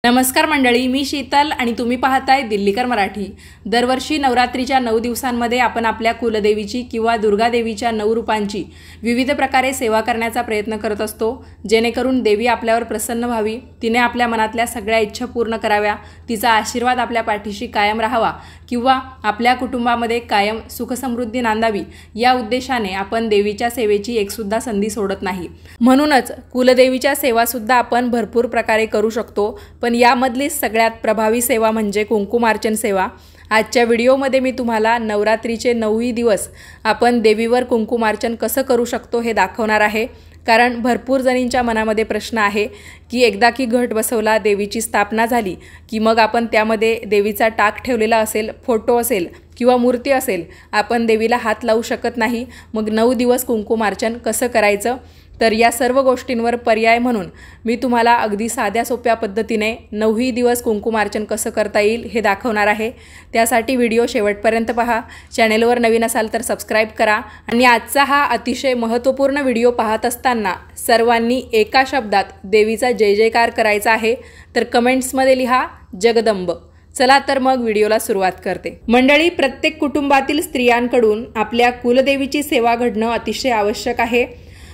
नमस्कार मंडळी, मी शीतल आणि तुम्ही पाहताय दिल्लीकर मराठी। दरवर्षी नवरात्रीच्या 9 दिवसांमध्ये आपण आपल्या कुलदेवीची किंवा दुर्गा देवीच्या 9 रूपांची विविध प्रकारे सेवा करण्याचा प्रयत्न करत असतो, जेणेकरून देवी आपल्यावर प्रसन्न व्हावी, तिने आपल्या मनातल्या सगळ्या इच्छा पूर्ण कराव्या, तिचा आशीर्वाद आपल्या पाठीशी कायम राहावा किंवा आपल्या कुटुंबामध्ये कायम सुख समृद्धी नांदावी या उद्देशाने आपण देवीच्या सेवेची एक सुद्धा संधी सोडत नाही। म्हणूनच कुलदेवीच्या सेवा सुद्धा आपण भरपूर प्रकारे करू शकतो, पण यामधली सगळ्यात प्रभावी सेवा म्हणजे कुंकुमार्चन सेवा। आजच्या व्हिडिओमध्ये मी तुम्हाला नवरात्रीचे 9 दिवस आपण देवीवर कुंकुमार्चन कसं करू शकतो हे दाखवणार आहे। कारण भरपूर जणींच्या मनामध्ये प्रश्न आहे की एकदा की घट बसवला, देवीची स्थापना झाली की मग आपण त्यामध्ये देवीचा टाक ठेवलेला असेल, फोटो असेल किंवा मूर्ती असेल, आपण देवीला हात लावू शकत नाही, मग 9 दिवस कुंकुमार्चन कसं करायचं। तर या सर्व गोष्टींवर पर्याय म्हणून मी तुम्हाला अगदी साध्या सोप्या पद्धतीने 9 दिवस कुंकुमार्चन कसं करता येईल हे दाखवणार आहे। त्यासाठी व्हिडिओ शेवटपर्यंत पहा। चॅनलवर नवीन असाल तर सबस्क्राइब करा आणि आजचा हा अतिशय महत्त्वपूर्ण व्हिडिओ पाहत असताना सर्वांनी एका शब्दात देवीचा जय जयकार करायचा आहे। तर कमेंट्समध्ये लिहा जगदंब। चला तर मग व्हिडिओला सुरुवात करते। मंडळी, प्रत्येक कुटुंबातील स्त्रियांकडून आपल्या कुलदेवीची सेवा घडणं अतिशय आवश्यक आहे।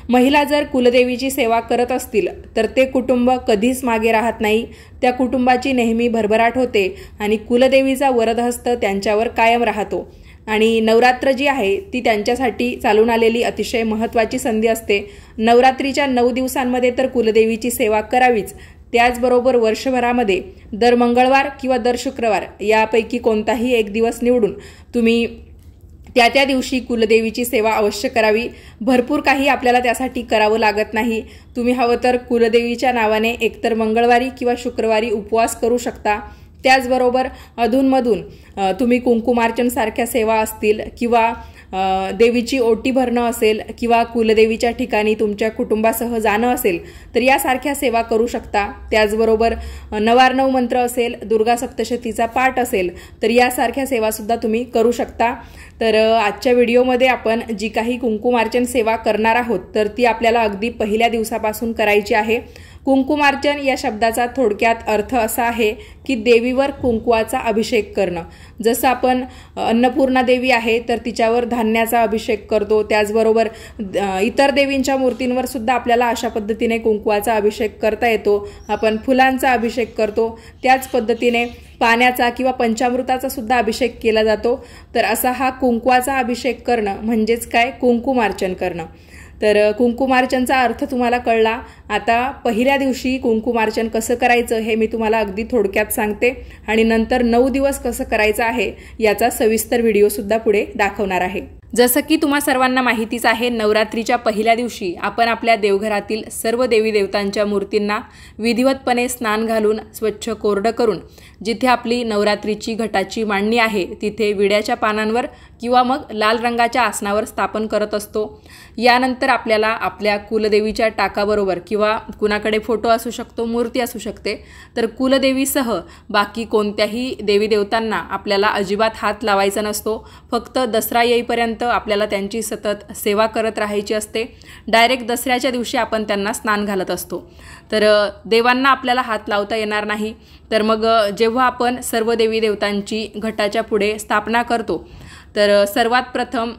महिला जर कुलदेवीची सेवा करत असतील तर ते कुटुंब कधीच मागे राहत नाही, त्या कुटुंबाची नेहमी भरभराट होते आणि कुलदेवीचा वरदहस्त त्यांच्यावर कायम राहतो। आणि नवरात्र जी आहे ती त्यांच्यासाठी चालून आलेली अतिशय महत्त्वाची संधी असते। नवरात्रीच्या 9 दिवसांमध्ये तर कुलदेवीची सेवा करावीच, त्याचबरोबर वर्षभरामध्ये दर मंगळवार किंवा दर शुक्रवार यापैकी कोणताही एक दिवस निवडून तुम्ही त्या दिवशी कुलदेवीची सेवा अवश्य करावी। भरपूर काही आपल्याला त्यासाठी करावं लागत नाही। तुम्ही हवं तर कुलदेवीच्या नावाने एकतर मंगळवारी किंवा शुक्रवारी उपवास करू शकता। त्याचबरोबर अधूनमधून तुम्ही कुंकुमार्चन सारख्या सेवा असतील किंवा देवीची ओटी भरणं असेल किंवा कुलदेवीच्या ठिकाणी तुमच्या कुटुंबासह जाणं असेल तर यासारख्या सेवा करू शकता। त्याचबरोबर नवार्णव मंत्र असेल, दुर्गा सप्तशतीचा पाठ असेल तर यासारख्या सेवा सुद्धा तुम्ही करू शकता। तर आजच्या व्हिडिओमध्ये आपण जी काही कुंकुमार्चन सेवा करणार आहोत तर ती आपल्याला अगदी पहिल्या दिवसापासून करायची आहे। कुंकुमार्चन या शब्दाचा थोडक्यात अर्थ असा आहे की देवीवर कुंकवाचा अभिषेक करणं। जसं आपण अन्नपूर्णा देवी आहे तर तिच्यावर धान्याचा अभिषेक करतो, त्याचबरोबर इतर देवींच्या मूर्तींवर सुद्धा आपल्याला अशा पद्धतीने कुंकवाचा अभिषेक करता येतो। आपण फुलांचा अभिषेक करतो, त्याच पद्धतीने पाण्याचा किंवा पंचामृताचा सुद्धा अभिषेक केला जातो। तर असा हा कुंकवाचा अभिषेक करणं म्हणजेच काय, कुंकुमार्चन करणं। तर कुंकुमार्चनचा अर्थ तुम्हाला कळला। आता पहिल्या दिवशी कुंकुमार्चन कसं करायचं हे मी तुम्हाला अगदी थोडक्यात सांगते आणि नंतर 9 दिवस कसं करायचं आहे याचा सविस्तर व्हिडिओ सुद्धा पुढे दाखवणार आहे। जसं की तुम्हा सर्वांना माहितीच आहे, नवरात्रीच्या पहिल्या दिवशी आपण आपल्या देवघरातील सर्व देवी देवतांच्या मूर्तींना विधिवतपणे स्नान घालून स्वच्छ कोरडं करून जिथे आपली नवरात्रीची घटाची मांडणी आहे तिथे विड्याच्या पानांवर किंवा मग लाल रंगाच्या आसनावर स्थापन करत असतो। यानंतर आपल्याला आपल्या कुलदेवीच्या टाकाबरोबर किंवा कुणाकडे फोटो असू शकतो, मूर्ती असू शकते, तर कुलदेवीसह बाकी कोणत्याही देवी देवतांना आपल्याला अजिबात हात लावायचा नसतो। फक्त दसरा येईपर्यंत आपल्याला त्यांची सतत सेवा करत राहायची असते। डायरेक्ट दसऱ्याच्या दिवशी आपण त्यांना स्नान घालत असतो। तर देवांना आपल्याला हात लावता येणार नाही। तर मग जेव्हा आपण सर्व देवी देवतांची घटाच्या पुढे स्थापना करतो तर सर्वात प्रथम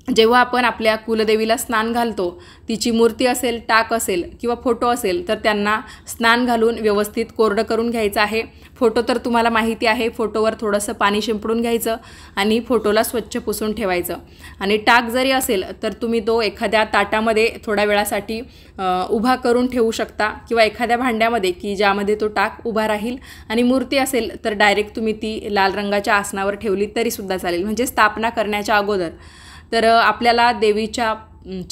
जेव्हा आपण आपल्या कुलदेवीला स्नान घालतो, तिची मूर्ती असेल, टाक असेल किंवा फोटो असेल तर त्यांना स्नान घालून व्यवस्थित कोरडं करून घ्यायचं आहे। फोटो तर तुम्हाला माहिती आहे, फोटोवर थोडंसं पाणी शिंपडून घ्यायचं आणि फोटोला स्वच्छ पुसून ठेवायचं। आणि टाक जरी असेल तर तुम्ही तो एखाद्या ताटामध्ये थोड्या वेळासाठी उभा करून ठेवू शकता किंवा एखाद्या भांड्यामध्ये की ज्यामध्ये तो टाक उभा राहील। आणि मूर्ती असेल तर डायरेक्ट तुम्ही ती लाल रंगाच्या आसनावर ठेवली तरी सुद्धा चालेल, म्हणजे स्थापना करण्याच्या अगोदर। तर आपल्याला देवीच्या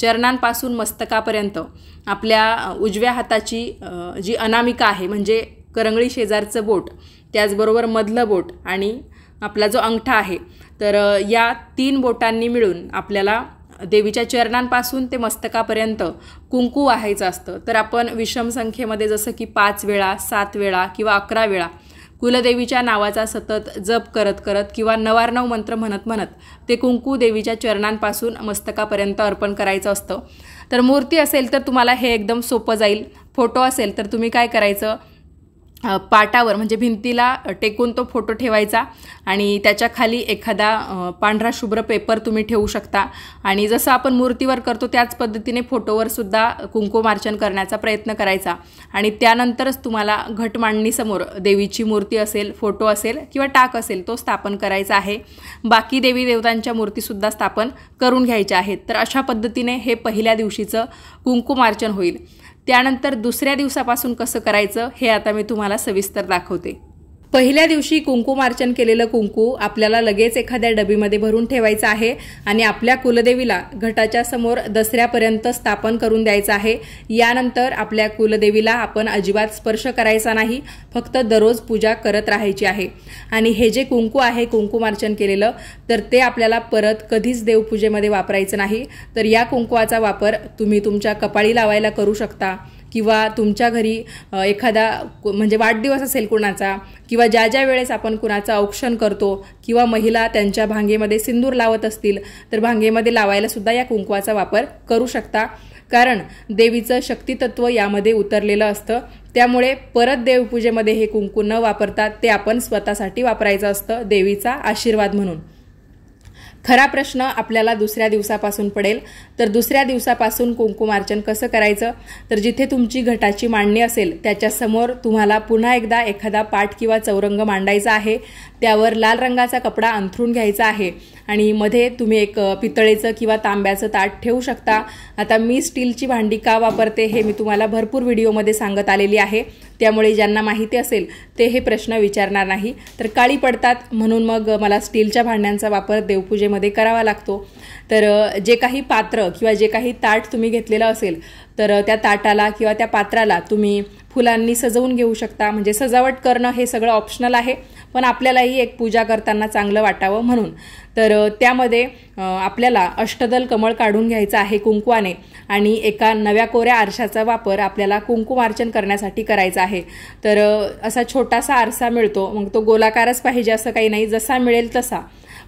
चरणांपासून मस्तकापर्यंत आपल्या उजव्या हाताची जी अनामिका आहे म्हणजे करंगळी शेजारचं बोट, त्याचबरोबर मधलं बोट आणि आपला जो अंगठा आहे, तर या 3 बोटांनी मिळून आपल्याला देवीच्या चरणांपासून ते मस्तकापर्यंत कुंकू वाहायचं असतं। तर आपण विषम संख्येमध्ये जसं की 5 वेळा, 7 वेळा किंवा 11 वेळा कुलदेवीच्या नावाचा सतत जप करत करत किंवा नवार्णव मंत्र म्हणत म्हणत ते कुंकू देवीच्या चरणांपासून मस्तकापर्यंत अर्पण करायचं असतं। तर मूर्ती असेल तर तुम्हाला हे एकदम सोपं जाईल। फोटो असेल तर तुम्ही काय करायचं, पाटावर म्हणजे भिंतीला टेकून तो फोटो ठेवायचा आणि त्याच्या खाली एखादा पांढरा शुभ्र पेपर तुम्ही ठेवू शकता आणि जसं आपण मूर्तीवर करतो त्याच पद्धतीने फोटोवर सुद्धा कुंकुमार्चन करण्याचा प्रयत्न करायचा आणि त्यानंतरच तुम्हाला घट मांडणीसमोर देवीची मूर्ती असेल, फोटो असेल किंवा टाक असेल तो स्थापन करायचा आहे. बाकी देवी देवतांच्या मूर्तीसुद्धा स्थापन करून घ्यायच्या आहेत. तर अशा पद्धतीने हे पहिल्या दिवशीचं कुंकुमार्चन होईल. त्यानंतर दुसऱ्या दिवसापासून कसं करायचं हे आता मी तुम्हाला सविस्तर दाखवते. पहिल्या दिवशी कुंकुमार्चन केलेलं कुंकू आपल्याला लगेच एखाद्या डबीमध्ये भरून ठेवायचं आहे आणि आपल्या कुलदेवीला घटाच्या समोर दसऱ्यापर्यंत स्थापन करून द्यायचं आहे. यानंतर आपल्या कुलदेवीला आपण अजिबात स्पर्श करायचा नाही, फक्त दररोज पूजा करत राहायची आहे. आणि हे जे कुंकू आहे कुंकुमार्चन केलेलं तर ते आपल्याला परत कधीच देवपूजेमध्ये वापरायचं नाही. तर या कुंकवाचा वापर तुम्ही तुमच्या कपाळी लावायला करू शकता किंवा तुमच्या घरी एखादा म्हणजे वाढदिवस असेल कुणाचा किंवा ज्या ज्या वेळेस आपण कुणाचं औक्षण करतो किंवा महिला त्यांच्या भांगेमध्ये सिंदूर लावत असतील तर भांगेमध्ये लावायला सुद्धा या कुंकवाचा वापर करू शकता. कारण देवीचं शक्तितत्व यामध्ये उतरलेलं असतं. त्यामुळे परत देवपूजेमध्ये हे कुंकू न वापरता ते आपण स्वतःसाठी वापरायचं असतं देवीचा आशीर्वाद म्हणून. खरा प्रश्न आपल्याला दुसऱ्या दिवसापासून पडेल. तर दुसऱ्या दिवसापासून कुंकुमार्चन कसं करायचं, तर जिथे तुमची घटाची मांडणी असेल त्याच्यासमोर तुम्हाला पुन्हा एकदा एखादा पाट किंवा चौरंग मांडायचा आहे. त्यावर लाल रंगाचा कपडा अंथरून घ्यायचा आहे आणि मध्ये तुम्ही एक पितळेचं किंवा तांब्याचं ताट ठेवू शकता. आता मी स्टीलची भांडी का वापरते हे मी तुम्हाला भरपूर व्हिडिओमध्ये सांगत आलेली आहे. त्यामुळे ज्यांना माहिती असेल ते हे प्रश्न विचारणार नाही. तर काळी पडतात म्हणून मग मला स्टीलच्या भांड्यांचा वापर देवपूजेमध्ये करावा लागतो. तर जे काही पात्र किंवा जे काही ताट तुम्ही घेतलेलं असेल तर त्या ताटाला किंवा त्या पात्राला तुम्ही फुलांनी सजवून घेऊ शकता. म्हणजे सजावट करणं हे सगळं ऑप्शनल आहे, पण आपल्यालाही एक पूजा करताना चांगलं वाटावं म्हणून. तर त्यामध्ये आपल्याला अष्टदल कमळ काढून घ्यायचं आहे कुंकवाने आणि एका नव्या कोऱ्या आरशाचा वापर आपल्याला कुंकुमार्चन करण्यासाठी करायचा आहे. तर असा छोटासा आरसा मिळतो, मग तो गोलाकारच पाहिजे असं काही नाही, जसा मिळेल तसा.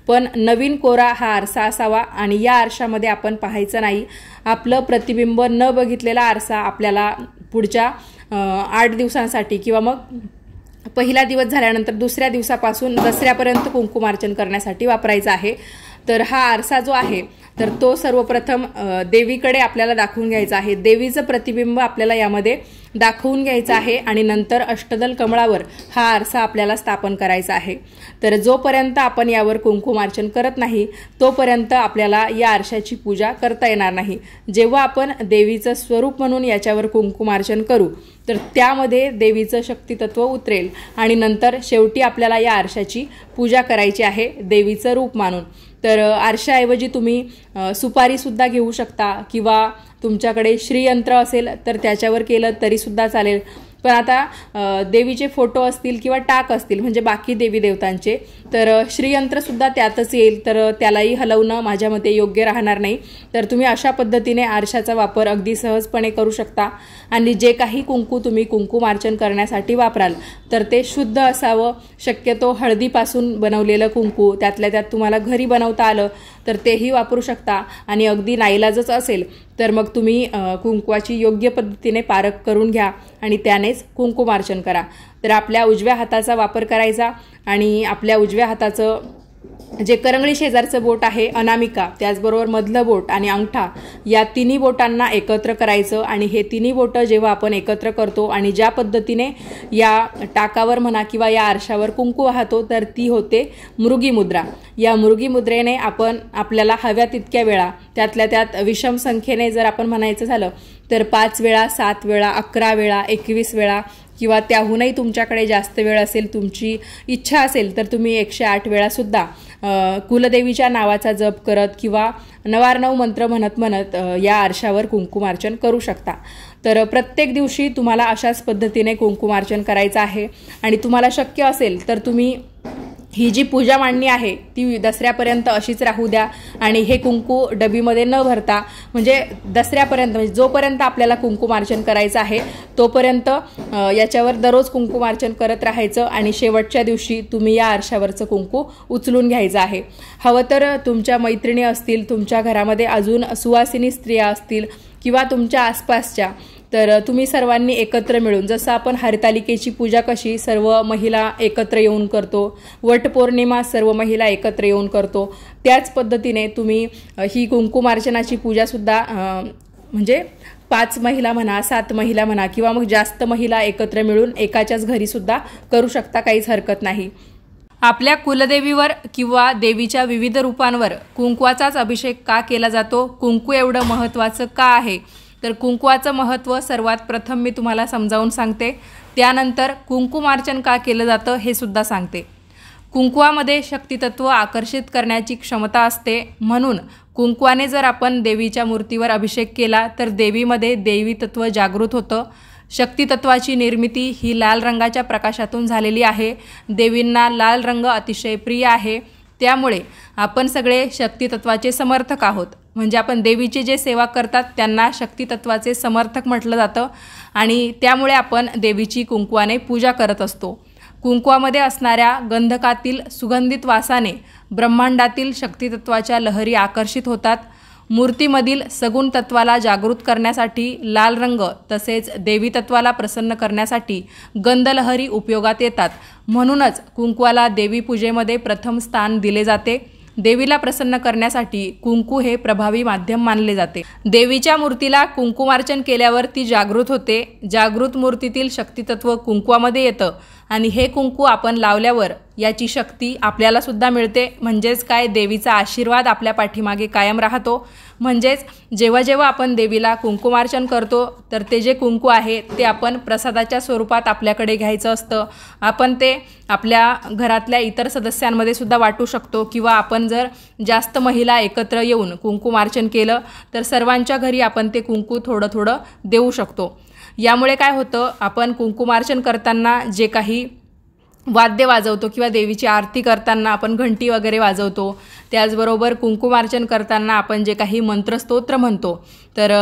पण नवीन कोरा हा आरसा असावा आणि या आरशामध्ये आपण पाहायचं नाही. आपलं प्रतिबिंब न बघितलेला आरसा आपल्याला पुढच्या 8 दिवसांसाठी किंवा मग पहिला दिवस झाल्यानंतर दुसऱ्या दिवसापासून दसऱ्यापर्यंत कुंकुमार्चन करण्यासाठी वापरायचा आहे. तर हा आरसा जो आहे तर तो सर्वप्रथम देवीकडे आपल्याला दाखवून घ्यायचा आहे. देवीचं प्रतिबिंब आपल्याला यामध्ये दाखवून घ्यायचं आहे आणि नंतर अष्टदल कमळावर हा आरसा आपल्याला स्थापन करायचा आहे. तर जोपर्यंत आपण यावर कुंकुमार्चन करत नाही तोपर्यंत आपल्याला या आरशाची पूजा करता येणार नाही. जेव्हा आपण देवीचं स्वरूप म्हणून याच्यावर कुंकुमार्चन करू तर त्यामध्ये देवीचं शक्तितत्व उतरेल आणि नंतर शेवटी आपल्याला या आरशाची पूजा करायची आहे देवीचं रूप मानून. तर आरशाऐवजी तुम्ही सुपारीसुद्धा घेऊ शकता किंवा तुमच्याकडे श्रीयंत्र असेल तर त्याच्यावर केलं तरीसुद्धा चालेल. पण आता देवीचे फोटो असतील किंवा टाक असतील म्हणजे बाकी देवी देवतांचे तर श्रीयंत्रसुद्धा त्यातच येईल, तर त्यालाही हलवणं माझ्या मते योग्य राहणार नाही. तर तुम्ही अशा पद्धतीने आरशाचा वापर अगदी सहजपणे करू शकता. आणि जे काही कुंकू तुम्ही कुंकुमार्चन करण्यासाठी वापराल तर ते शुद्ध असावं. शक्यतो हळदीपासून बनवलेलं कुंकू त्यातल्या त्यात तुम्हाला घरी बनवता आलं तर तेही वापरू शकता. आणि अगदी नाईलाजच असेल तर मग तुम्ही कुंकवाची योग्य पद्धतीने पारख करून घ्या आणि त्यानेच कुंकुमार्चन करा. तर आपल्या उजव्या हाताचा वापर करायचा आणि आपल्या उजव्या हाताचं जे करंगळी शेजारचं बोट आहे अनामिका, त्याचबरोबर मधलं बोट आणि अंगठा या तिन्ही बोटांना एकत्र करायचं. आणि हे तिन्ही बोटं जेव्हा आपण एकत्र करतो आणि ज्या पद्धतीने या टाकावर म्हणा किंवा या आरशावर कुंकू वाहतो तर ती होते मृगी मुद्रा. या मृगी मुद्रेने आपण आपल्याला हव्या तितक्या वेळा त्यातल्या त्यात विषम संख्येने जर आपण म्हणायचं झालं तर 5 वेळा, 7 वेळा, 11 वेळा, 21 वेळा किंवा त्याहूनही तुमच्याकडे जास्त वेळ असेल, तुमची इच्छा असेल तर तुम्ही 108 वेळा सुद्धा कुलदेवीच्या नावाचा जप करत किंवा 9 मंत्र म्हणत या आरशावर कुंकुमार्चन करू शकता. तर प्रत्येक दिवशी तुम्हाला अशाच पद्धतीने कुंकुमार्चन करायचं आहे. आणि तुम्हाला शक्य असेल तर तुम्ही ही जी पूजा मांडणी आहे ती दसऱ्यापर्यंत अशीच राहू द्या आणि हे कुंकू डबीमध्ये न भरता म्हणजे दसऱ्यापर्यंत म्हणजे जोपर्यंत आपल्याला कुंकुमार्चन करायचं आहे तोपर्यंत याच्यावर दररोज कुंकुमार्चन करत राहायचं आणि शेवटच्या दिवशी तुम्ही या आरशावरचं कुंकू उचलून घ्यायचं आहे. हवं तर तुमच्या मैत्रिणी असतील, तुमच्या घरामध्ये अजून सुवासिनी स्त्रिया असतील किंवा तुमच्या आसपासच्या तर तुम्ही सर्वांनी एकत्र मिळून, जसं आपण हरतालिकेची पूजा कशी सर्व महिला एकत्र येऊन करतो, वटपौर्णिमा सर्व महिला एकत्र येऊन करतो, त्याच पद्धतीने तुम्ही ही कुंकुमार्चनाची पूजासुद्धा म्हणजे 5 महिला म्हणा, 7 महिला म्हणा किंवा मग जास्त महिला एकत्र मिळून एकाच्याच घरी सुद्धा करू शकता, काहीच हरकत नाही। आपल्या कुलदेवीवर किंवा देवीच्या विविध रूपांवर कुंकवाचाच अभिषेक का केला जातो, कुंकू एवढं महत्त्वाचं का आहे, तर कुंकवाचं महत्त्व सर्वात प्रथम मी तुम्हाला समजावून सांगते, त्यानंतर कुंकुमार्चन का केलं जातं हे सुद्धा सांगते। कुंकवामध्ये शक्तितत्व आकर्षित करण्याची क्षमता असते, म्हणून कुंकवाने जर आपण देवीच्या मूर्तीवर अभिषेक केला तर देवीमध्ये देवी तत्व जागृत होतं। शक्तितत्वाची निर्मिती ही लाल रंगाच्या प्रकाशातून झालेली आहे। देवींना लाल रंग अतिशय प्रिय आहे, त्यामुळे आपण सगळे शक्तितत्वाचे समर्थक आहोत। म्हणजे आपण देवीचे जे सेवा करतात त्यांना शक्तितत्वाचे समर्थक म्हटलं जातं आणि त्यामुळे आपण देवीची कुंकवाने पूजा करत असतो। कुंकवामध्ये असणाऱ्या गंधकातील सुगंधित वासाने ब्रह्मांडातील शक्तितत्वाच्या लहरी आकर्षित होतात। मूर्तीमधील सगुण तत्वाला जागृत करण्यासाठी लाल रंग तसेच देवी तत्वाला प्रसन्न करण्यासाठी गंधलहरी उपयोगात येतात, म्हणूनच कुंकवाला देवी पूजेमध्ये प्रथम स्थान दिले जाते। देवीला प्रसन्न करण्यासाठी कुंकू हे प्रभावी माध्यम मानले जाते। देवीच्या मूर्तीला कुंकुमार्चन केल्यावर ती जागृत होते। जागृत मूर्तीतील शक्तितत्व कुंकवामध्ये येतं आणि हे कुंकू आपण लावल्यावर याची शक्ती आपल्याला सुद्धा मिळते। म्हणजेच काय, देवीचा आशीर्वाद आपल्या पाठीमागे कायम राहतो। म्हणजेच जेव्हा जेव्हा आपण देवीला कुंकुमार्चन करतो तर ते जे कुंकू आहे ते आपण प्रसादाच्या स्वरूपात आपल्याकडे घ्यायचं असतं। आपण ते आपल्या घरातल्या इतर सदस्यांमध्ये सुद्धा वाटू शकतो किंवा आपण जर जास्त महिला एकत्र येऊन कुंकुमार्चन केलं तर सर्वांच्या घरी आपण ते कुंकू थोडं थोडं देऊ शकतो। यामुळे काय होतं, आपण कुंकुमार्चन करताना जे काही वाद्य वाजवतो किंवा देवीची आरती करताना आपण घंटी वगैरे वाजवतो, त्याचबरोबर कुंकुमार्चन करताना आपण जे काही मंत्रस्तोत्र म्हणतो तर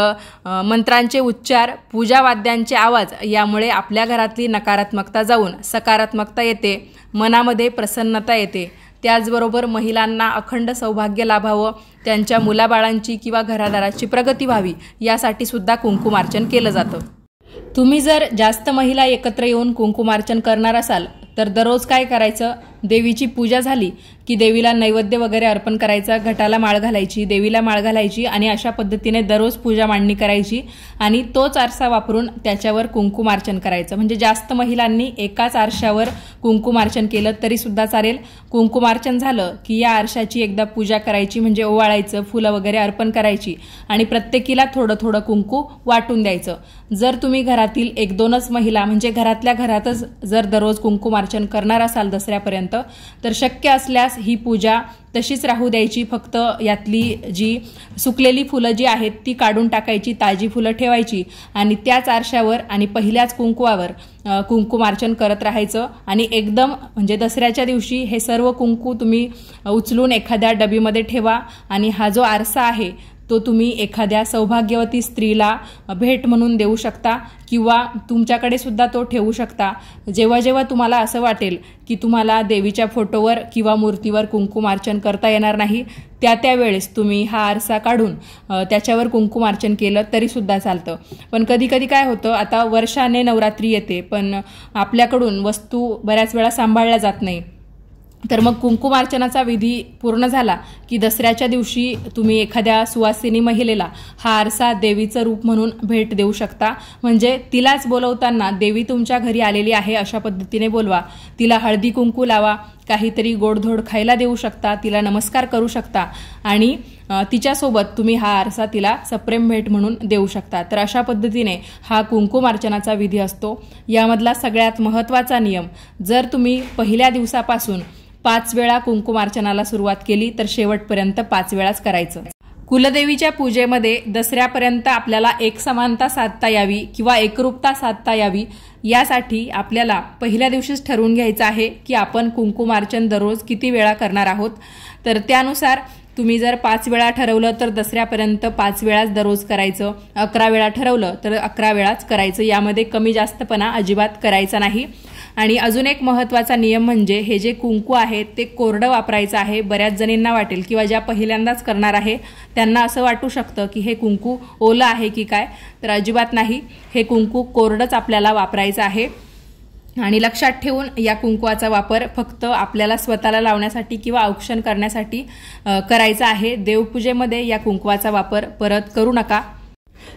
मंत्रांचे उच्चार, पूजावाद्यांचे आवाज यामुळे आपल्या घरातली नकारात्मकता जाऊन सकारात्मकता येते, मनामध्ये प्रसन्नता येते। त्याचबरोबर महिलांना अखंड सौभाग्य लाभावं, त्यांच्या मुलाबाळांची किंवा घरादाराची प्रगती व्हावी यासाठी सुद्धा कुंकुमार्चन केलं जातं। तुम्ही जर जास्त महिला एकत्र येऊन कुंकुमार्चन करणार असाल तर दररोज काय करायचं, देवीची पूजा झाली की देवीला नैवेद्य वगैरे अर्पण करायचा, घटाला माळ घालायची, देवीला माळ घालायची आणि अशा पद्धतीने दररोज पूजा मांडणी करायची आणि तोच आरसा वापरून त्याच्यावर कुंकुमार्चन करायचं। म्हणजे जास्त महिलांनी एकाच आरशावर कुंकुमार्चन केलं तरी सुद्धा चालेल। कुंकुमार्चन झालं की या आरशाची एकदा पूजा करायची, म्हणजे ओवाळायचं, फुलं वगैरे अर्पण करायची आणि प्रत्येकीला थोडं थोडं कुंकू वाटून द्यायचं। जर तुम्ही घरातील 1-2च महिला म्हणजे घरातल्या घरातच जर दररोज कुंकुमार्चन करणार असाल दसऱ्यापर्यंत तर शक्य असल्यास ही पूजा तशीच राहू द्यायची। फक्त यातली जी सुकलेली फुलं जी आहेत ती काढून टाकायची, ताजी फुलं ठेवायची आणि त्याच आरशावर आणि पहिल्याच कुंकवावर कुंकुमार्चन करत राहायचं आणि एकदम म्हणजे दसऱ्याच्या दिवशी हे सर्व कुंकू तुम्ही उचलून एखाद्या डबीमध्ये ठेवा आणि हा जो आरसा आहे तो तुम्ही एखाद्या सौभाग्यवती स्त्रीला भेट म्हणून देऊ शकता किंवा तुमच्याकडे सुद्धा तो ठेवू शकता। जेव्हा जेव्हा तुम्हाला असं वाटेल की तुम्हाला देवीच्या फोटोवर किंवा मूर्तीवर कुंकुमार्चन करता येणार नाही, त्यावेळेस तुम्ही हा आरसा काढून त्याच्यावर कुंकुमार्चन केलं तरी सुद्धा चालतं। पण कधी कधी काय होतं, आता वर्षाने नवरात्री येते पण आपल्याकडून वस्तू बऱ्याच वेळा सांभाळल्या जात नाही, तर मग कुंकुमार्चनाचा विधी पूर्ण झाला की दसऱ्याच्या दिवशी तुम्ही एखाद्या सुवासिनी महिलेला हा आरसा देवीचं रूप म्हणून भेट देऊ शकता। म्हणजे तिलाच बोलवताना देवी तुमच्या घरी आलेली आहे अशा पद्धतीने बोलवा, तिला हळदी कुंकू लावा, काहीतरी गोडधोड खायला देऊ शकता, तिला नमस्कार करू शकता आणि तिच्यासोबत तुम्ही हा आरसा तिला सप्रेम भेट म्हणून देऊ शकता। तर अशा पद्धतीने हा कुंकुमार्चनाचा विधी असतो। यामधला सगळ्यात महत्त्वाचा नियम, जर तुम्ही पहिल्या दिवसापासून 5 वेळा कुंकुमार्चनाला सुरुवात केली तर शेवटपर्यंत 5 वेळाच करायचं। कुलदेवीच्या पूजेमध्ये दसऱ्यापर्यंत आपल्याला एक समानता साधता यावी किंवा एकरूपता साधता यावी यासाठी आपल्याला पहिल्या दिवशीच ठरवून घ्यायचं आहे की आपण कुंकुमार्चन दररोज किती वेळा करणार आहोत। तर त्यानुसार तुम्ही जर 5 वेळा ठरवलं तर दसऱ्यापर्यंत 5 वेळाच दररोज करायचं, 11 वेळा ठरवलं तर 11 वेळाच करायचं, यामध्ये कमी जास्तपणा अजिबात करायचा नाही। आणि अजून एक महत्त्वाचा नियम म्हणजे हे जे कुंकू आहे ते कोरडं वापरायचं आहे। बऱ्याच जणींना वाटेल किंवा ज्या पहिल्यांदाच करणार आहे त्यांना असं वाटू शकतं की हे कुंकू ओलं आहे की काय, तर अजिबात नाही, हे कुंकू कोरडंच आपल्याला वापरायचं आहे। आणि लक्षात ठेवून या कुंकवाचा वापर फक्त आपल्याला स्वतःला लावण्यासाठी किंवा औक्षण करण्यासाठी करायचा आहे। देवपूजेमध्ये या कुंकवाचा वापर परत करू नका।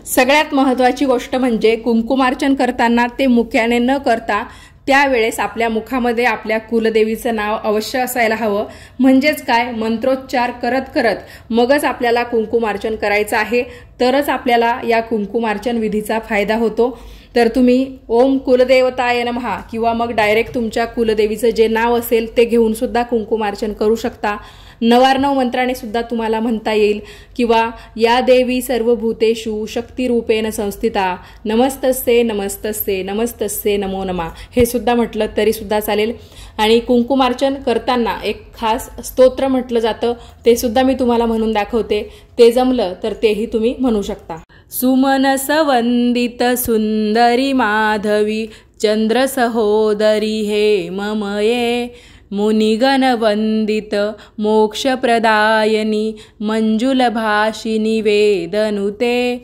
सगळ्यात महत्त्वाची गोष्ट म्हणजे कुंकुमार्चन करताना ते मुख्याने न करता त्यावेळेस आपल्या मुखामध्ये आपल्या कुलदेवीचं नाव अवश्य असायला हवं। म्हणजेच काय, मंत्रोच्चार करत करत मगच आपल्याला कुंकुमार्चन करायचं आहे, तरच आपल्याला या कुंकुमार्चन विधीचा फायदा होतो। तर तुम्ही ओम कुलदेवताय नमः किंवा मग डायरेक्ट तुमच्या कुलदेवीचं जे नाव असेल ते घेऊन सुद्धा कुंकुमार्चन करू शकता। नवार्णव मंत्राने सुद्धा तुम्हाला म्हणता येईल किंवा या देवी सर्वभूतेषु शक्तिरूपेण संस्थिता नमस्तस्ये नमस्तस्ये नमस्तस्ये नमो नमः हे सुद्धा म्हटलं तरी सुद्धा चालेल। आणि कुंकुमार्चन करताना एक खास स्तोत्र म्हटलं जातं, ते सुद्धा मी तुम्हाला म्हणून दाखवते, ते जमलं तर तेही तुम्ही म्हणू शकता। सुमनस वंदित सुंदरी माधवी चंद्र सहोदरी हे ममये मुनिगण वंदित मोक्षप्रदायिनी मंजुलभाषिनी वेदनुते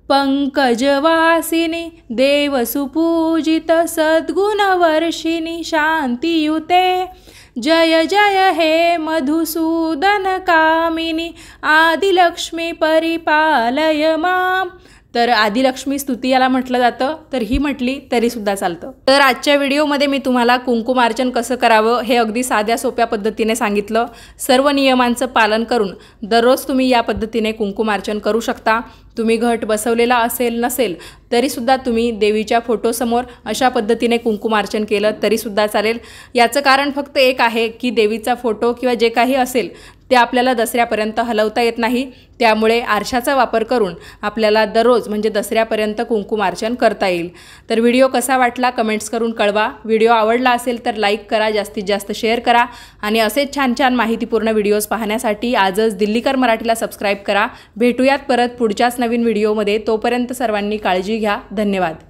पंकजवासिनी देवसुपूजित सद्गुणवर्षिणी शांतियुते जय जय हे मधुसूदन कामिनी आदिलक्ष्मी परिपालय माम। तर आदिलक्ष्मी स्तुती याला म्हटलं जातं, तर ही म्हटली तरी सुद्धा चालतं। तर आजच्या व्हिडिओमध्ये मी तुम्हाला कुंकुमार्चन कसं करावं हे अगदी साध्या सोप्या पद्धतीने सांगितलं। सर्व नियमांचं पालन करून दररोज तुम्ही या पद्धतीने कुंकुमार्चन करू शकता। तुम्ही घट बसवलेला असेल नसेल तरी सुद्धा तुम्ही देवीच्या फोटोसमोर अशा पद्धतीने कुंकुमार्चन केलं तरी सुद्धा चालेल। याचं कारण फक्त एक आहे की देवीचा फोटो किंवा जे काही असेल ते आपल्याला दसऱ्यापर्यंत हलवता येत नाही, त्यामुळे आरशाचा वापर करून आपल्याला दररोज म्हणजे दसऱ्यापर्यंत कुंकुमार्चन करता येईल। तर व्हिडिओ कसा वाटला कमेंट्स करून कळवा। व्हिडिओ आवडला असेल तर लाईक करा, जास्तीत जास्त शेअर करा आणि असेच छान छान माहितीपूर्ण व्हिडिओज पाहण्यासाठी आजच दिल्लीकर मराठीला सबस्क्राईब करा। भेटूयात परत पुढच्याच नवीन व्हिडिओमध्ये, तोपर्यंत सर्वांनी काळजी घ्या। धन्यवाद।